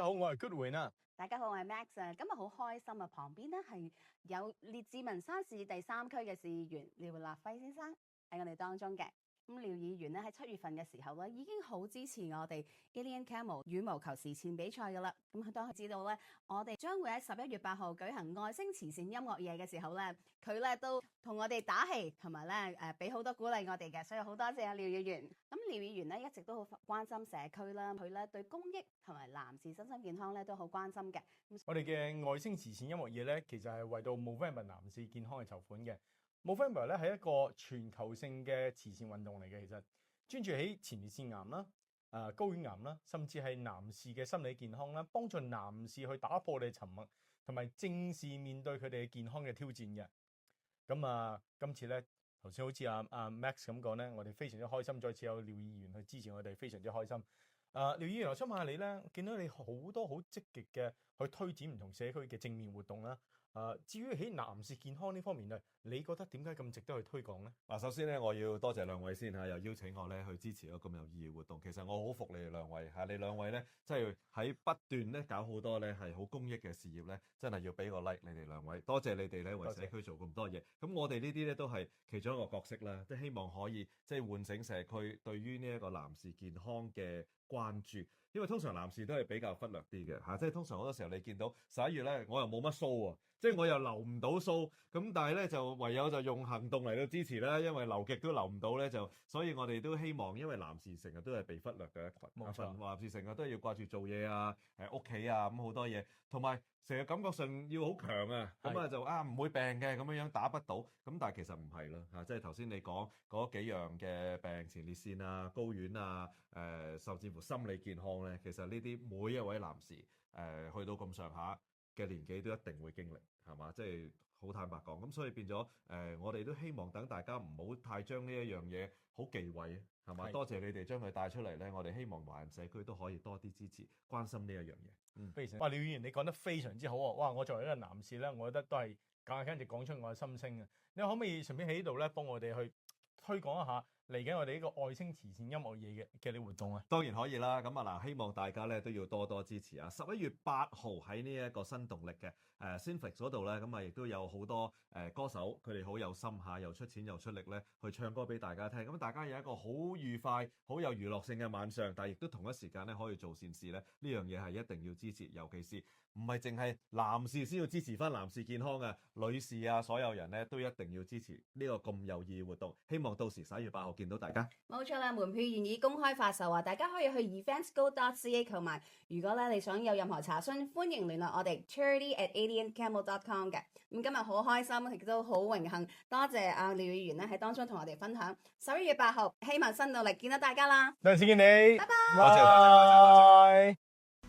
好，我係 Goodwin 啊。大家好，我係 Max 啊。今日好開心啊，旁邊咧係有列治文山市第3區嘅市議員廖立輝先生喺我哋當中嘅。咁廖議員咧喺7月份嘅時候咧已經好支持我哋 Alien Camel 羽毛球慈善比賽噶啦。咁當佢知道咧，我哋將會喺11月8號舉行外星慈善音樂夜嘅時候咧，佢咧都同我哋打氣，同埋咧俾好多鼓勵我哋嘅，所以好多謝啊廖議員。咁廖議員咧一直都好關心社區啦，佢咧對公益同埋男士身心健康咧都好關心嘅。我哋嘅外星慈善音樂夜咧，其實係為到 Movember 男士健康嘅籌款嘅。Movember 咧係一個全球性嘅慈善運動嚟嘅，其實專注喺前列腺癌啦、睾丸癌啦，甚至係男士嘅心理健康啦，幫助男士去打破你沉默，同埋正視面對佢哋健康嘅挑戰嘅。咁今次咧頭先好似阿 Max 咁講咧，我哋非常之開心，再次有廖議員去支持我哋，非常之開心。廖議員，我想問下你咧，見到你好多好積極嘅去推展唔同社區嘅正面活動啦。至於喺男士健康呢方面咧，你覺得點解咁值得去推廣咧？首先咧，我要多謝兩位先嚇，又邀請我咧去支持一個咁有意義嘅活動。其實我好服你哋兩位嚇，你兩位咧即係喺不斷咧搞好多咧係好公益嘅事業咧，真係要俾個 like 你哋兩位，多謝你哋咧為社區做咁多嘢。咁我哋呢啲咧都係其中一個角色啦，即係希望可以即係喚醒社區對於呢一個男士健康嘅關注。因為通常男士都係比較忽略啲嘅嚇，即係通常好多時候你見到11月咧，我又冇乜須喎，即係我又留唔到須，咁但係咧就唯有就用行動嚟到支持啦，因為留極都留唔到咧，所以我哋都希望，因為男士成日都係被忽略嘅一群，冇錯，男士成日都要掛住做嘢啊、屋企啊咁好多嘢，同埋成日感覺上要好強啊，咁就唔會病嘅咁樣打不到，咁但係其實唔係啦嚇，即係頭先你講嗰幾樣嘅病，前列腺啊、睾丸啊、甚至乎心理健康咧，其實呢啲每一位男士去到咁上下嘅年紀都一定會經歷，係嘛？即係好坦白講，咁所以變咗我哋都希望等大家唔好太將呢一樣嘢好忌諱，係嘛？多謝你哋將佢帶出嚟咧，我哋希望華人社區都可以多啲支持、關心呢一樣嘢。非常。哇，廖議員你講得非常之好啊！哇，我作為一個男士咧，我覺得都係簡簡直講出我嘅心聲啊！你可唔可以順便喺呢度咧幫我哋去推廣一下嚟緊我哋呢個外星慈善音樂夜嘅啲活動啊？當然可以啦，咁嗱，希望大家咧都要多多支持啊！11月8號喺呢一個新動力嘅Cineflix 嗰度咧，咁亦都有好多歌手，佢哋好有心下又出錢又出力咧，去唱歌俾大家聽。咁大家有一個好愉快、好有娛樂性嘅晚上，但係亦都同一時間咧可以做善事咧，呢樣嘢係一定要支持，尤其是唔係淨係男士先要支持翻男士健康嘅，女士啊，所有人咧都一定要支持呢個咁有意義活動。希望到時11月8號見到大家。冇錯啦，門票現已公開發售啊！大家可以去 eventsgo.ca 購買。如果咧你想有任何查詢，歡迎聯絡我哋 charity@aliencamel.com 嘅。咁今日好開心，亦都好榮幸，多謝阿廖議員咧喺當中同我哋分享。11月8號，希望新動力見到大家啦！兩次見你，拜拜，多謝。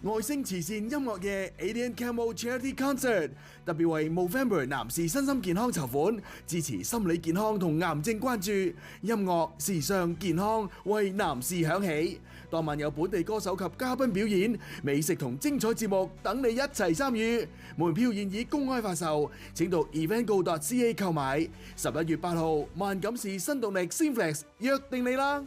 外星慈善音樂夜 Alien Camel Charity Concert 特別為 Movember 男士身心健康籌款，支持心理健康同癌症關注，音樂、時尚、健康為男士響起。當晚有本地歌手及嘉賓表演，美食同精彩節目等你一齊參與。門票現已公開發售，請到 eventgo.ca 購買。11月8號，萬錦市新動力 Cineflix 約定你啦！